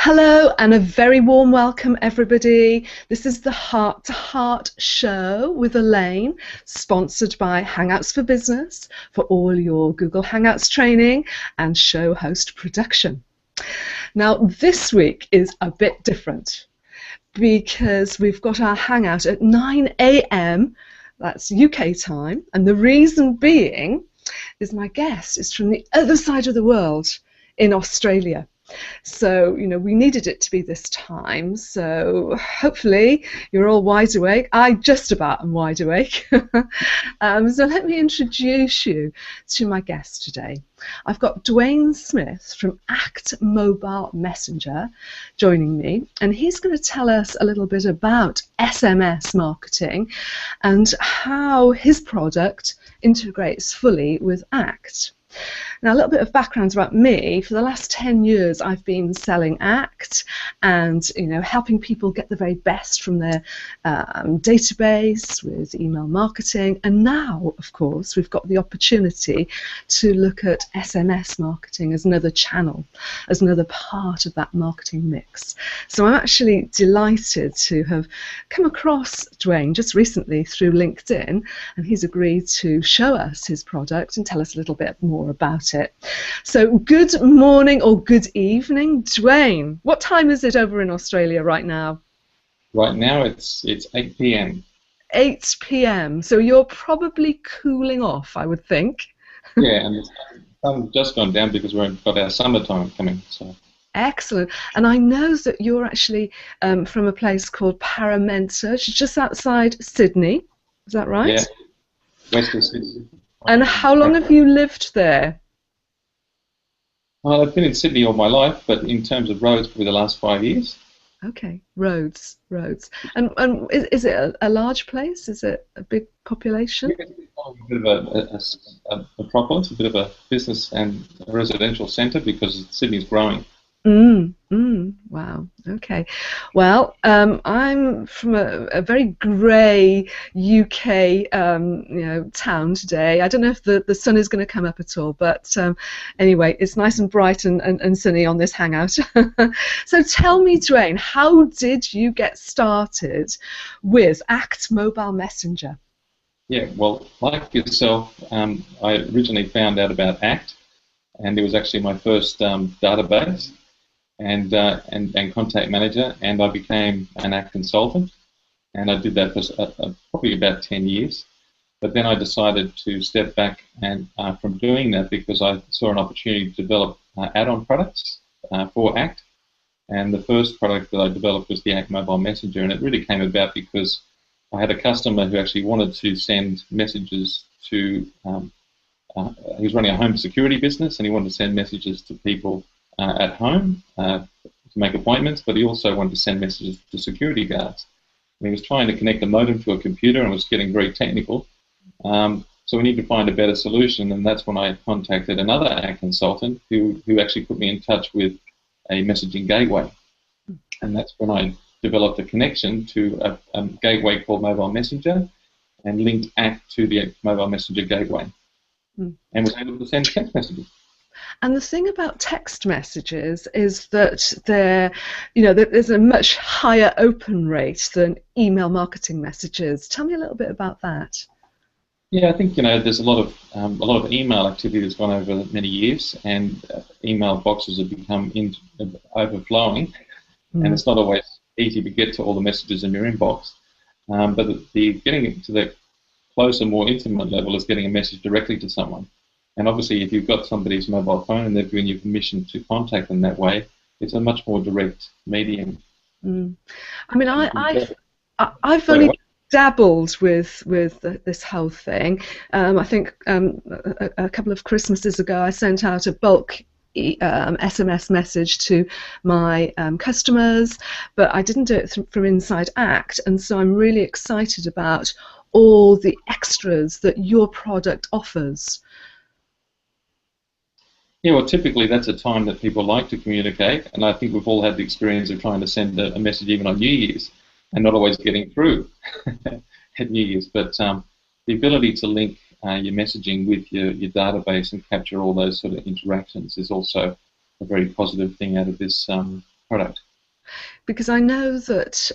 Hello and a very warm welcome, everybody. This is the Heart to Heart show with Elene, sponsored by Hangouts for Business for all your Google Hangouts training and show host production. Now, this week is a bit different because we've got our Hangout at 9 a.m. That's UK time, and the reason being is my guest is from the other side of the world in Australia. So, we needed it to be this time, so hopefully you're all wide awake. I just about am wide awake. So let me introduce you to my guest today. I've got Duane Smith from Act Mobile Messenger joining me, and he's going to tell us a little bit about SMS marketing and how his product integrates fully with Act. Now, a little bit of background about me. For the last 10 years, I've been selling Act and, helping people get the very best from their database with email marketing. And now, of course, we've got the opportunity to look at SMS marketing as another channel, as another part of that marketing mix. So I'm actually delighted to have come across Duane just recently through LinkedIn, and he's agreed to show us his product and tell us a little bit more about it. So good morning or good evening, Duane. What time is it over in Australia right now? Right now it's 8 p.m. 8 p.m. So you're probably cooling off, I would think. Yeah, and the sun's just gone down because we've got our summertime coming. So. Excellent. And I know that you're actually from a place called Parramatta, which is just outside Sydney. Is that right? Yeah, west of Sydney. And how long have you lived there? Well, I've been in Sydney all my life, but in terms of roads, probably the last 5 years. Okay, roads. And is it a large place? Is it a big population? Yeah, it's a bit of a metropolis, a bit of a business and a residential centre because Sydney's growing. Wow. Okay. Well, I'm from a very grey UK, town today. I don't know if the sun is going to come up at all, but anyway, it's nice and bright and sunny on this hangout. So tell me, Duane, how did you get started with Act Mobile Messenger? Yeah, well, like yourself, I originally found out about Act, and it was actually my first database. And contact manager, and I became an Act consultant, and I did that for probably about 10 years. But then I decided to step back and from doing that because I saw an opportunity to develop add-on products for Act. And the first product that I developed was the Act Mobile Messenger, and it really came about because I had a customer who actually wanted to send messages to, he was running a home security business, and he wanted to send messages to people at home to make appointments, but he also wanted to send messages to security guards. And he was trying to connect a modem to a computer and was getting very technical. So we need to find a better solution, and that's when I contacted another Act consultant who actually put me in touch with a messaging gateway. And that's when I developed a connection to a gateway called Mobile Messenger and linked Act to the Mobile Messenger gateway and was able to send text messages. And the thing about text messages is that there's a much higher open rate than email marketing messages. Tell me a little bit about that. Yeah, I think there's a lot of email activity that's gone over many years, and email boxes have become overflowing, and it's not always easy to get to all the messages in your inbox. But getting it to the closer, more intimate level is getting a message directly to someone. And obviously, if you've got somebody's mobile phone and they've given you permission to contact them that way, it's a much more direct medium. I mean, I've only dabbled with this whole thing. I think a couple of Christmases ago, I sent out a bulk SMS message to my customers, but I didn't do it from inside Act, and so I'm really excited about all the extras that your product offers. Yeah, well, typically that's a time that people like to communicate, and I think we've all had the experience of trying to send a message even on New Year's and not always getting through at New Year's. But the ability to link your messaging with your database and capture all those sort of interactions is also a very positive thing out of this product. Because I know that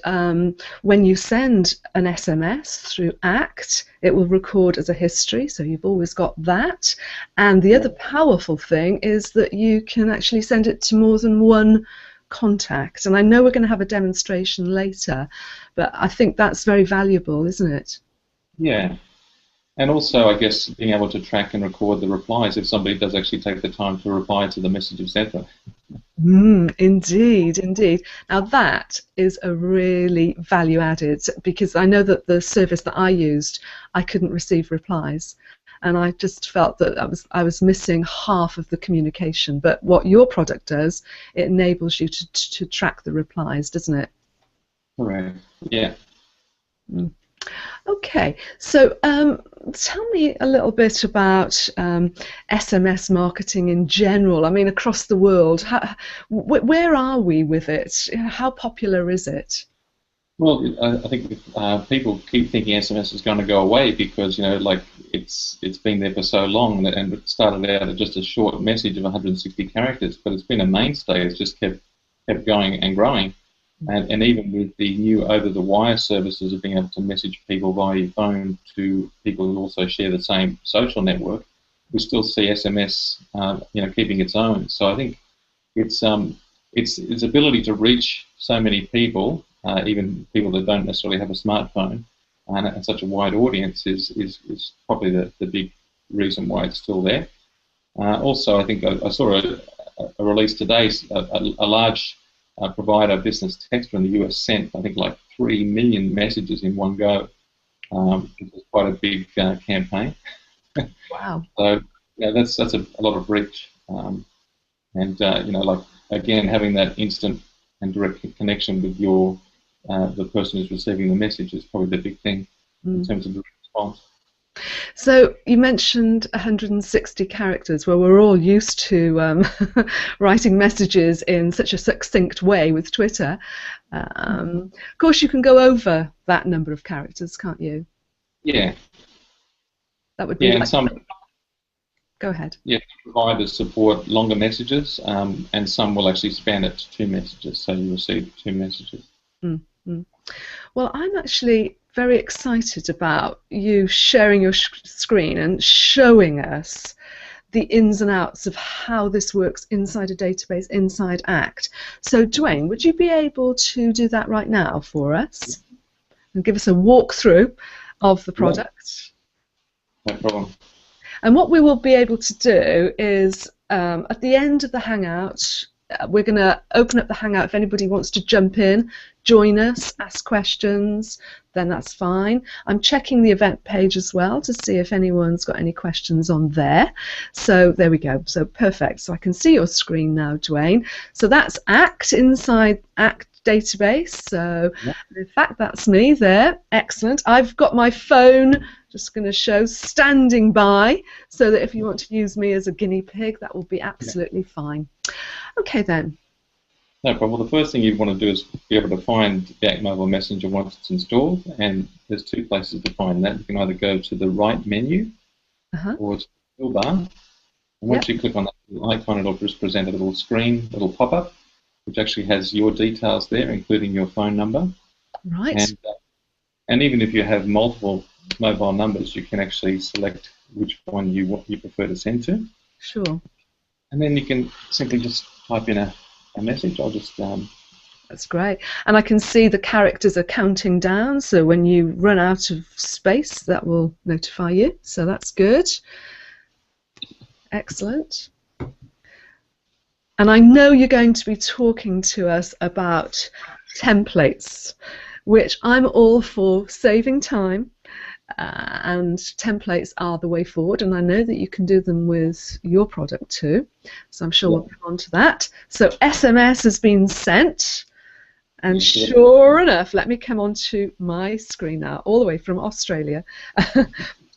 when you send an SMS through ACT, it will record as a history, so you've always got that. And the other powerful thing is that you can actually send it to more than one contact. And I know we're going to have a demonstration later, but I think that's very valuable, isn't it? Yeah. And also, I guess, being able to track and record the replies if somebody does actually take the time to reply to the message you've sent them. Indeed, indeed. Now that is a really value added, because I know that the service that I used, I couldn't receive replies, and I just felt that I was missing half of the communication. But what your product does, it enables you to track the replies, doesn't it? Correct. Yeah. Okay, so tell me a little bit about SMS marketing in general. I mean, across the world, where are we with it? How popular is it? Well, I think people keep thinking SMS is going to go away because, like it's been there for so long, and it started out as just a short message of 160 characters, but it's been a mainstay. It's just kept going and growing. And even with the new over-the-wire services of being able to message people via your phone to people who also share the same social network, we still see SMS, keeping its own. So I think its ability to reach so many people, even people that don't necessarily have a smartphone, and such a wide audience is probably the big reason why it's still there. Also, I think I saw a release today, a large provider, business texter in the US, sent, I think, like 3 million messages in one go. It was quite a big campaign. Wow. So that's a lot of reach, and like again, having that instant and direct connection with the person who's receiving the message is probably the big thing in terms of the response. So you mentioned 160 characters. Well, we're all used to writing messages in such a succinct way with Twitter. Of course, you can go over that number of characters, can't you? Yeah. That would be and some. Go ahead. Yeah, providers support longer messages, and some will actually span it to 2 messages, so you receive 2 messages. Well, I'm actually very excited about you sharing your screen and showing us the ins and outs of how this works inside a database, inside ACT. So, Duane, would you be able to do that right now for us and give us a walkthrough of the product? No problem. And what we will be able to do is, at the end of the Hangout, we're going to open up the Hangout. If anybody wants to jump in, join us, ask questions, then that's fine. I'm checking the event page as well to see if anyone's got any questions on there. So there we go. So perfect. So I can see your screen now, Duane. So that's ACT, inside ACT database. So in fact, that's me there. Excellent. I've got my phone, just going to show, standing by, so that if you want to use me as a guinea pig, that will be absolutely fine. Okay then. No problem. Well, the first thing you want to do is be able to find the ACT Mobile Messenger once it's installed, and there's 2 places to find that. You can either go to the right menu or to the toolbar, and once you click on that icon, it'll just present a little screen, little pop-up, which actually has your details there, including your phone number. Right. And even if you have multiple mobile numbers, you can actually select which one you prefer to send to. Sure. And then you can simply just type in a message. I'll just... That's great. And I can see the characters are counting down, so when you run out of space, that will notify you. So that's good. Excellent. And I know you're going to be talking to us about templates, which I'm all for saving time, and templates are the way forward, and I know that you can do them with your product too, so I'm sure we'll come on to that. So SMS has been sent, and sure enough, let me come on to my screen now, all the way from Australia.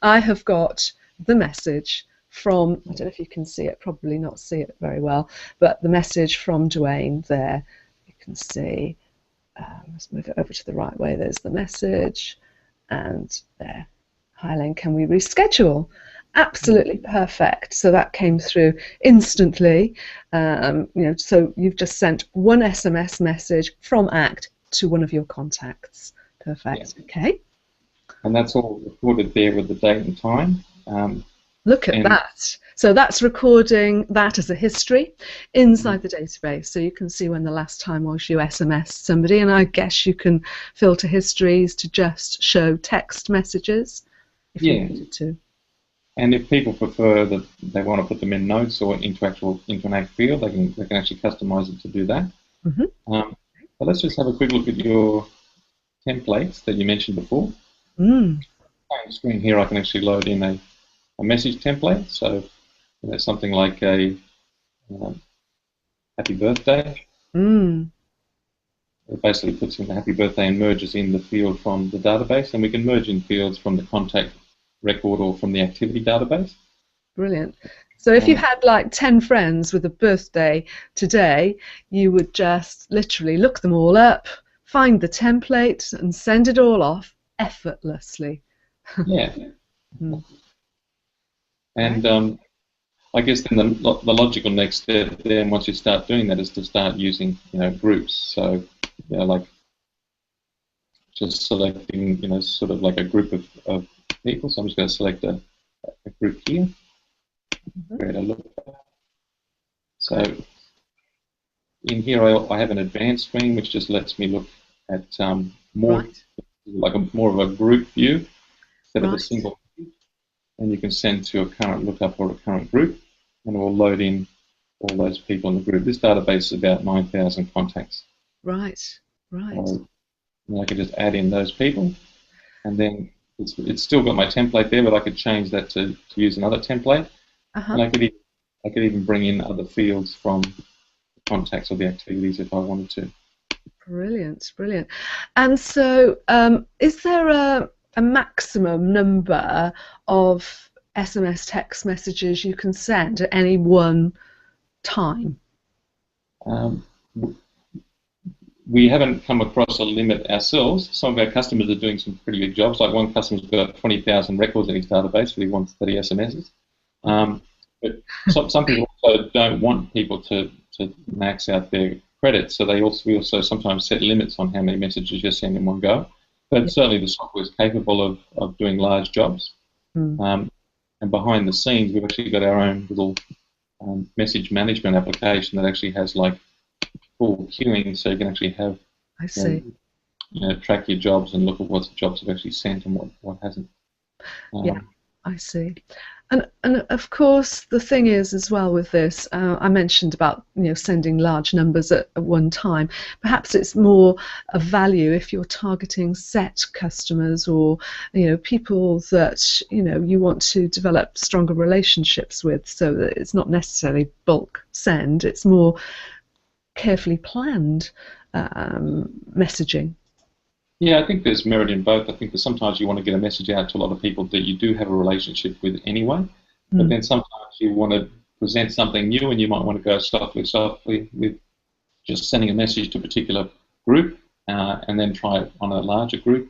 I have got the message from, I don't know if you can see it, probably not see it very well, but the message from Duane there, you can see. Let's move it over to the right way. There's the message, and there. Hi, Elene, can we reschedule? Absolutely perfect. So that came through instantly. So you've just sent one SMS message from ACT to one of your contacts. Perfect. Yeah. Okay. And that's all recorded there with the date and time. Look at And that. So that's recording that as a history inside the database. So you can see when the last time was you SMS'd somebody, and I guess you can filter histories to just show text messages if you yeah, wanted to. and if people prefer that they want to put them in notes or into an ACT field, they can actually customize it to do that. But let's just have a quick look at your templates that you mentioned before. Mm. On the screen here, I can actually load in a message template. So something like a happy birthday. Mm. It basically puts in the happy birthday and merges in the field from the database, and we can merge in fields from the contact record or from the activity database. Brilliant. So if you had like 10 friends with a birthday today, you would just literally look them all up, find the template, and send it all off effortlessly. Yeah. Mm. And I guess then the logical next step then once you start doing that is to start using groups. So like just selecting sort of like a group of people. So I'm just going to select a group here. Create a look. So in here I have an advanced screen which just lets me look at more like more of a group view instead of a single view. And you can send to a current lookup or a current group, and it will load in all those people in the group. This database is about 9,000 contacts. Right. So I could just add in those people, and then it's still got my template there, but I could change that to use another template, and I could even bring in other fields from the contacts or the activities if I wanted to. Brilliant, brilliant. And so is there a maximum number of SMS text messages you can send at any one time? We haven't come across a limit ourselves. Some of our customers are doing some pretty big jobs. Like one customer's got 20,000 records in his database, but he wants 30 SMSs. But some people also don't want people to max out their credits, so we also sometimes set limits on how many messages you send in one go. But certainly the software is capable of doing large jobs. And behind the scenes, we've actually got our own little message management application that actually has like full queuing, so you can actually have track your jobs and look at what jobs have actually sent and what hasn't. Yeah, I see. And of course the thing is as well with this, I mentioned about sending large numbers at one time. Perhaps it's more of value if you're targeting set customers or people that you want to develop stronger relationships with, so that it's not necessarily bulk send, it's more carefully planned messaging. Yeah, I think there's merit in both. I think that sometimes you want to get a message out to a lot of people that you do have a relationship with anyway, but then sometimes you want to present something new and you might want to go softly with just sending a message to a particular group and then try it on a larger group.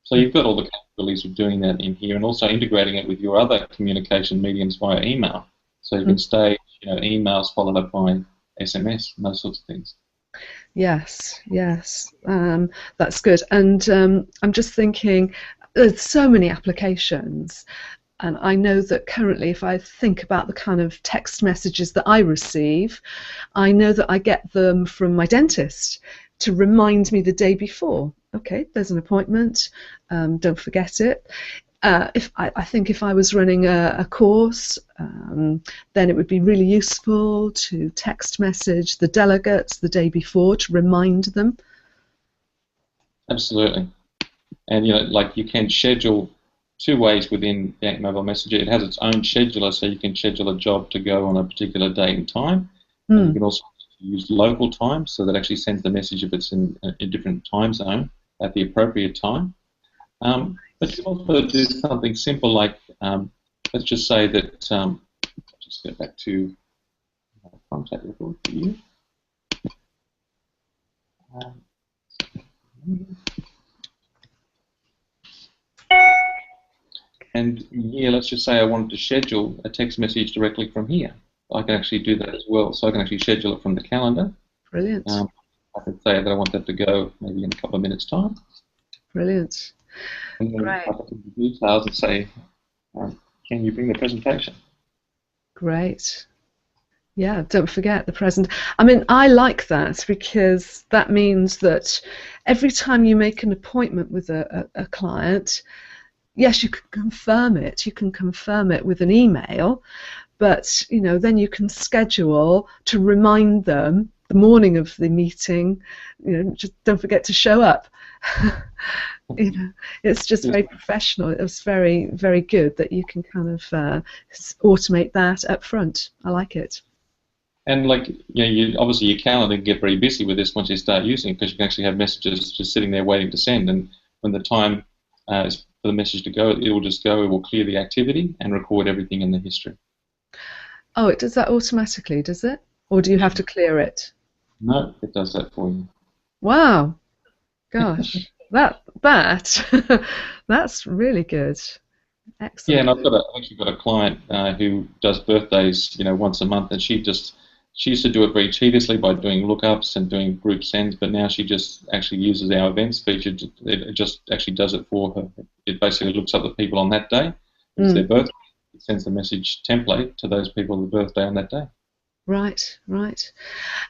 So you've got all the capabilities of doing that in here and also integrating it with your other communication mediums via email. So you can stage emails followed up by SMS and those sorts of things. Yes, that's good. And I'm just thinking, there's so many applications, and I know that currently if I think about the kind of text messages that I receive, I know that I get them from my dentist to remind me the day before. Okay, there's an appointment, don't forget it. I think if I was running a course, then it would be really useful to text message the delegates the day before to remind them. Absolutely. And like you can schedule two ways within the ACT Mobile Messenger. It has its own scheduler, so you can schedule a job to go on a particular date and time. And you can also use local time, so that actually sends the message if it's in a different time zone at the appropriate time. But you can also do something simple like, let's just say that, just go back to contact record for you. And yeah, let's just say I wanted to schedule a text message directly from here. I can actually do that as well. So I can actually schedule it from the calendar. Brilliant. I could say that I want that to go maybe in a couple of minutes' time. Brilliant. And then Great. I can do the details and say, can you bring the presentation? Great. Yeah, don't forget the present. I mean, I like that because that means that every time you make an appointment with a client, yes, you can confirm it. You can confirm it with an email, but then you can schedule to remind them the morning of the meeting. Just don't forget to show up. It's just very professional. It was very, very good that you can kind of automate that up front. I like it. And obviously your calendar can get very busy with this once you start using it, because you can actually have messages just sitting there waiting to send, and when the time is for the message to go, it will just go. It will clear the activity and record everything in the history. Oh, it does that automatically, does it? Or do you have to clear it? No, it does that for you. Wow. Gosh. That's really good. Excellent. Yeah, and I've actually got a client who does birthdays, once a month, and she used to do it very tediously by doing lookups and doing group sends, but now she just actually uses our events feature. It just actually does it for her. It basically looks up the people on that day. It's their birthday. It sends a message template to those people with a birthday on that day. Right, right.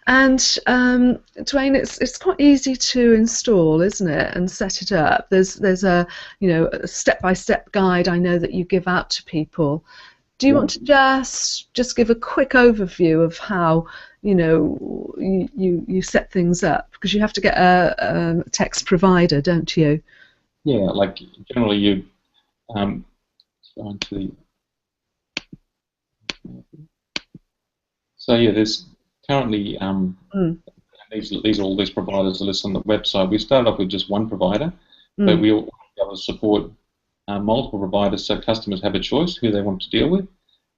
And Duane, it's quite easy to install, isn't it, and set it up. There's a a step-by-step guide I know that you give out to people. Do you want to just give a quick overview of how you set things up, because you have to get a text provider, don't you? Yeah, like generally you go into the. So yeah, there's currently these are all these providers are listed on the website. We started off with just one provider, but we all be able to support multiple providers, so customers have a choice who they want to deal with.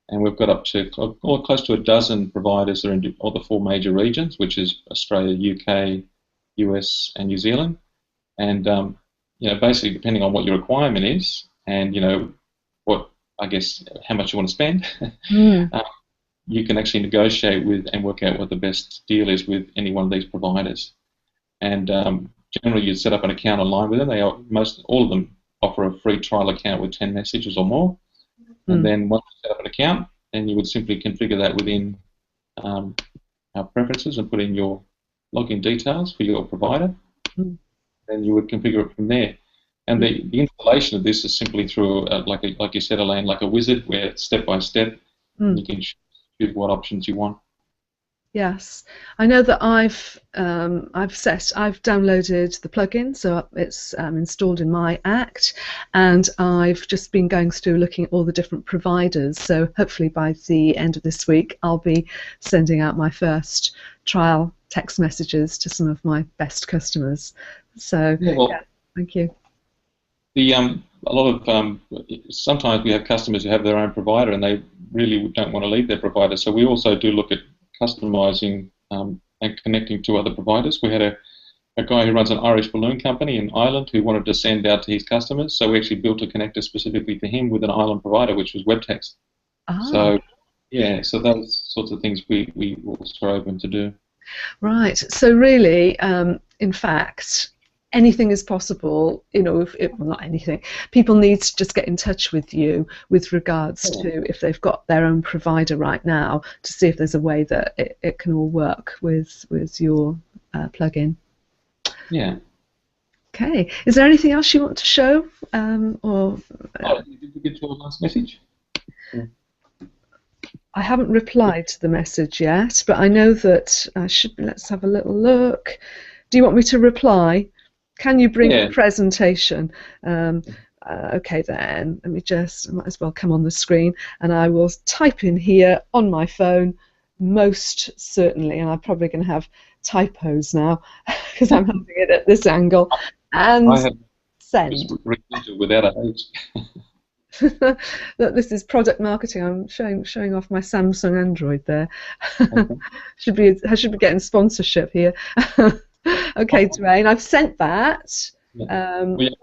And we've got up to close to a dozen providers that are in all the four major regions, which is Australia, UK, US, and New Zealand. And basically depending on what your requirement is, and what how much you want to spend. You can actually negotiate with and work out what the best deal is with any one of these providers. And generally, you set up an account online with them. All of them offer a free trial account with 10 messages or more. And then once you set up an account, then you would simply configure that within our preferences and put in your login details for your provider. Then you would configure it from there. And the installation of this is simply through, like you said, Elene, like a wizard, where step by step you can choose what options you want. Yes, I know that I've downloaded the plugin, so it's installed in my Act, and I've just been going through looking at all the different providers. So hopefully by the end of this week, I'll be sending out my first trial text messages to some of my best customers. So thank you. A lot of sometimes we have customers who have their own provider and they really don't want to leave their provider. So we also do look at customizing and connecting to other providers. We had a guy who runs an Irish balloon company in Ireland who wanted to send out to his customers. So we actually built a connector specifically for him with an Ireland provider, which was WebText. So so those sorts of things we also are open to do. Right. So really, in fact, anything is possible, well, not anything. People need to just get in touch with you with regards to if they've got their own provider right now, to see if there's a way that it can all work with your plugin. Yeah. Okay. Is there anything else you want to show? Did you get your last message? I haven't replied to the message yet, but I know that I should. Let's have a little look. Do you want me to reply? Can you bring the presentation? Okay then, let me I might as well come on the screen, and I will type in here on my phone, most certainly, and I'm probably going to have typos now because I'm holding it at this angle, and send. Without a H. Look, this is product marketing. I'm showing off my Samsung Android there. I should be getting sponsorship here. Okay, Duane, I've sent that. We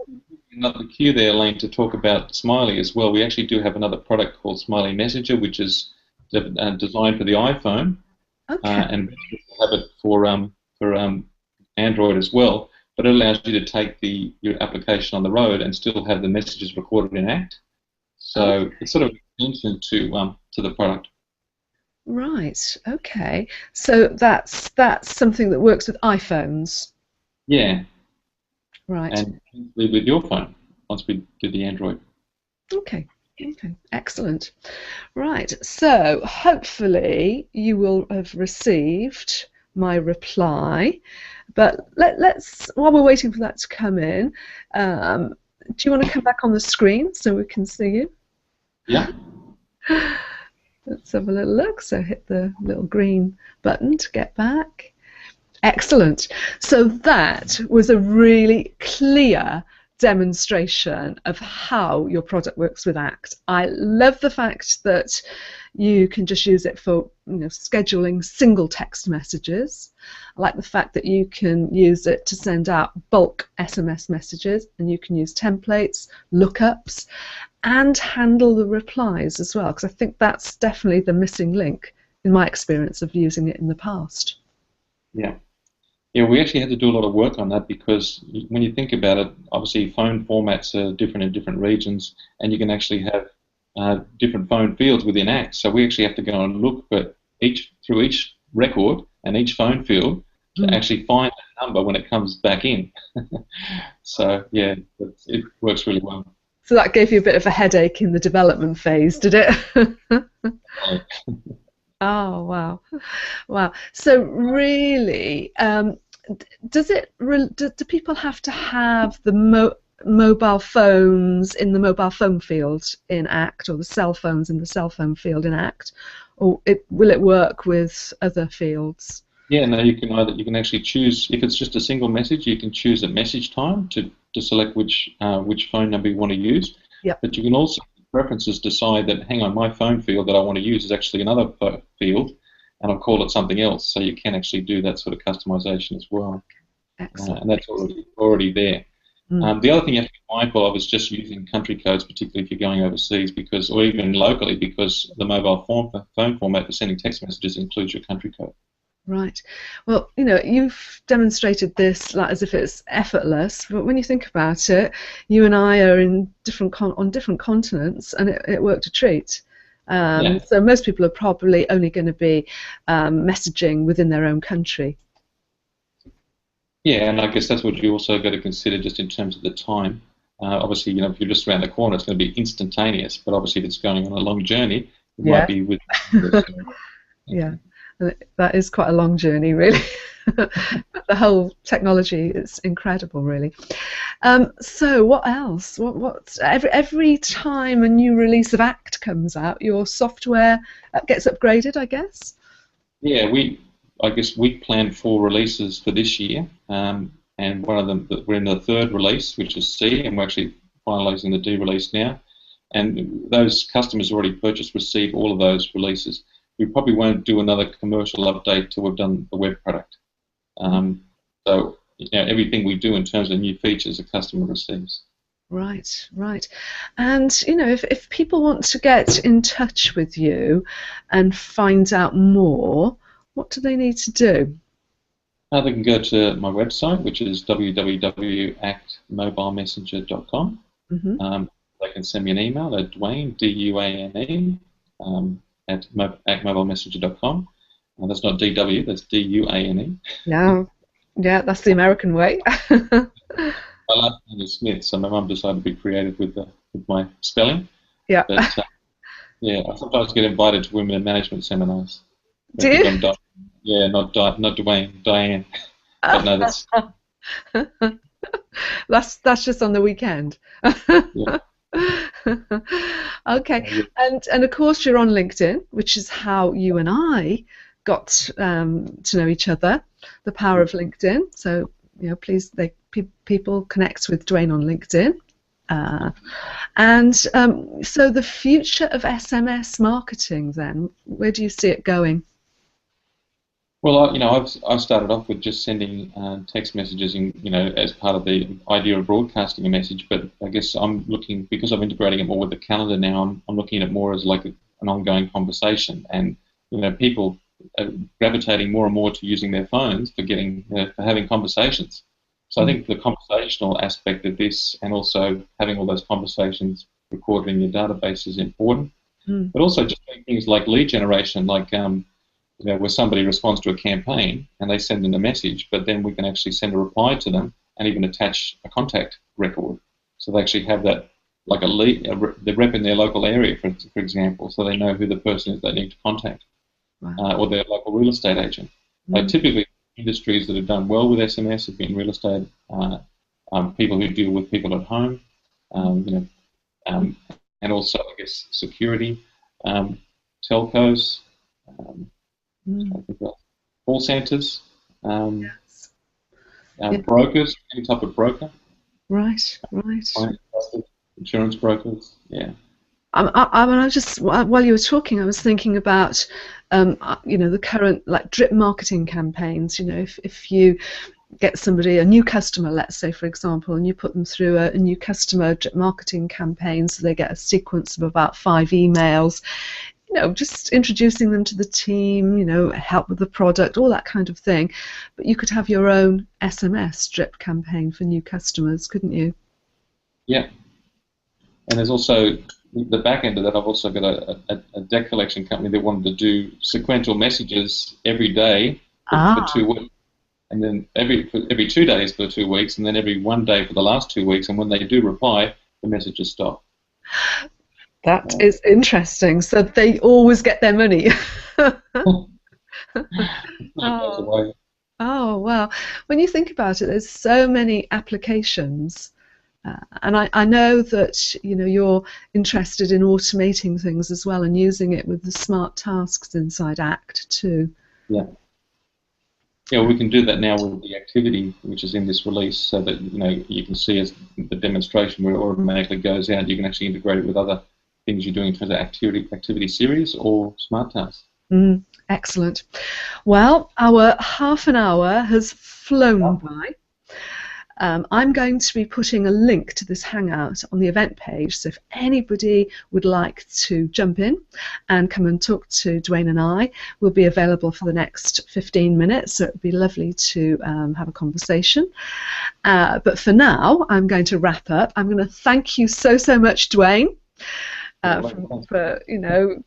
another cue there, Elaine, to talk about Smiley as well. We actually do have another product called Smiley Messenger, which is designed for the iPhone, Okay. and we have it for Android as well. But it allows you to take your application on the road and still have the messages recorded in Act. So it's sort of an extension to the product. Right. Okay. So that's something that works with iPhones. Yeah, Right. and with your phone once we do the Android. Okay. Okay. Excellent. Right. So hopefully you will have received my reply. But let's while we're waiting for that to come in, do you want to come back on the screen so we can see you? Yeah. Let's have a little look. So hit the little green button to get back. Excellent. So that was a really clear demonstration of how your product works with Act. I love the fact that you can just use it for scheduling single text messages. I like the fact that you can use it to send out bulk SMS messages, and you can use templates, lookups, and handle the replies as well, because I think that's definitely the missing link in my experience of using it in the past. Yeah. Yeah, we actually had to do a lot of work on that because when you think about it, obviously phone formats are different in different regions, and you can actually have different phone fields within Act. So we actually have to go and look through each record and each phone field to actually find that number when it comes back in. So yeah, it works really well. So that gave you a bit of a headache in the development phase, did it? Oh, wow. Wow. So really, do people have to have the mobile phones in the mobile phone field in Act, or the cell phones in the cell phone field in Act, or will it work with other fields? Yeah, no, you can actually choose, if it's just a single message, you can choose at message time to select which phone number you want to use. Yep. But you can also, preferences, decide that, hang on, my phone field that I want to use is actually another field, and I'll call it something else. So you can actually do that sort of customization as well. Excellent. And that's already there. The other thing you have to be mindful of is just using country codes, particularly if you're going overseas, or even locally, because the mobile phone format for sending text messages includes your country code. Right. Well, you've demonstrated this as if it's effortless, but when you think about it, you and I are in on different continents, and it worked a treat. Yeah. So most people are probably only going to be messaging within their own country. Yeah, and I guess that's what you also got to consider just in terms of the time. Obviously, if you're just around the corner, it's going to be instantaneous. But obviously, if it's going on a long journey, it might be with. Yeah. That is quite a long journey, really. But the whole technology is incredible, really. So what else? What every time a new release of Act comes out, your software gets upgraded, I guess? Yeah, I guess we planned 4 releases for this year, and one of them, we're in the 3rd release, which is C, and we're actually finalising the D release now. And those customers who already purchased receive all of those releases. We probably won't do another commercial update till we've done the web product. So everything we do in terms of new features, the customer receives. Right, right. And if people want to get in touch with you and find out more, what do they need to do? They can go to my website, which is www.actmobilemessenger.com. They can send me an email at Duane, D-U-A-N-E, at actmobilemessenger.com. That's not DW, that's D-U-A-N-E. Yeah, that's the American way. My last name is Smith, so my mum decided to be creative with my spelling. Yeah. But I sometimes get invited to women in management seminars. Do you? Yeah, not Duane, Diane. But no, that's just on the weekend. Yeah. Okay, and of course you're on LinkedIn, which is how you and I got to know each other. The power of LinkedIn. So please, people connect with Duane on LinkedIn. So the future of SMS marketing, then, where do you see it going? Well, I've started off with just sending text messages, as part of the idea of broadcasting a message. But I guess I'm looking, because I'm integrating it more with the calendar now. I'm looking at it more as like an ongoing conversation, and people are gravitating more and more to using their phones for for having conversations. So I think the conversational aspect of this, and also having all those conversations recorded in your database, is important. But also just doing things like lead generation, like where somebody responds to a campaign and they send in a message, but then we can actually send a reply to them and even attach a contact record. So they actually have that, like a lead, the rep in their local area, for example, so they know who the person is they need to contact, or their local real estate agent. Typically, industries that have done well with SMS have been real estate, people who deal with people at home, and also, I guess, security, telcos, call centres, Yes. brokers, any type of broker. Right. Insurance brokers, yeah. I mean, while you were talking, I was thinking about, the current drip marketing campaigns. If you get somebody, a new customer, let's say, for example, and you put them through a new customer drip marketing campaign, so they get a sequence of about 5 emails, just introducing them to the team, help with the product, all that kind of thing. But you could have your own SMS drip campaign for new customers, couldn't you? Yeah. And there's also the back end of that. I've also got a debt collection company that wanted to do sequential messages every day for 2 weeks. And then every 2 days for 2 weeks, and then every 1 day for the last 2 weeks. And when they do reply, the messages stop. That is interesting. So they always get their money. Oh, wow. When you think about it, there's so many applications. And I know that you're interested in automating things as well and using it with the smart tasks inside ACT too. Yeah. Yeah, we can do that now with the activity which is in this release, so that you can see as the demonstration where it automatically goes out. You can actually integrate it with other things you're doing in terms of activity series or smart tasks. Excellent. Well, our half an hour has flown by. I'm going to be putting a link to this Hangout on the event page, so if anybody would like to jump in and come and talk to Duane and I, we'll be available for the next 15 minutes, so it would be lovely to have a conversation. But for now, I'm going to wrap up. I'm going to thank you so much, Duane, for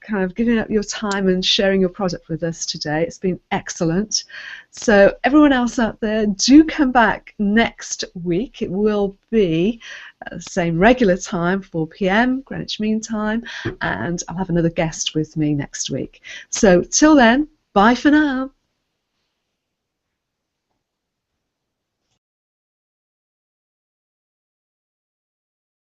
kind of giving up your time and sharing your product with us today. It's been excellent. So everyone else out there, do come back next week. It will be at the same regular time, 4 p.m. Greenwich Mean Time, and I'll have another guest with me next week. So till then, bye for now.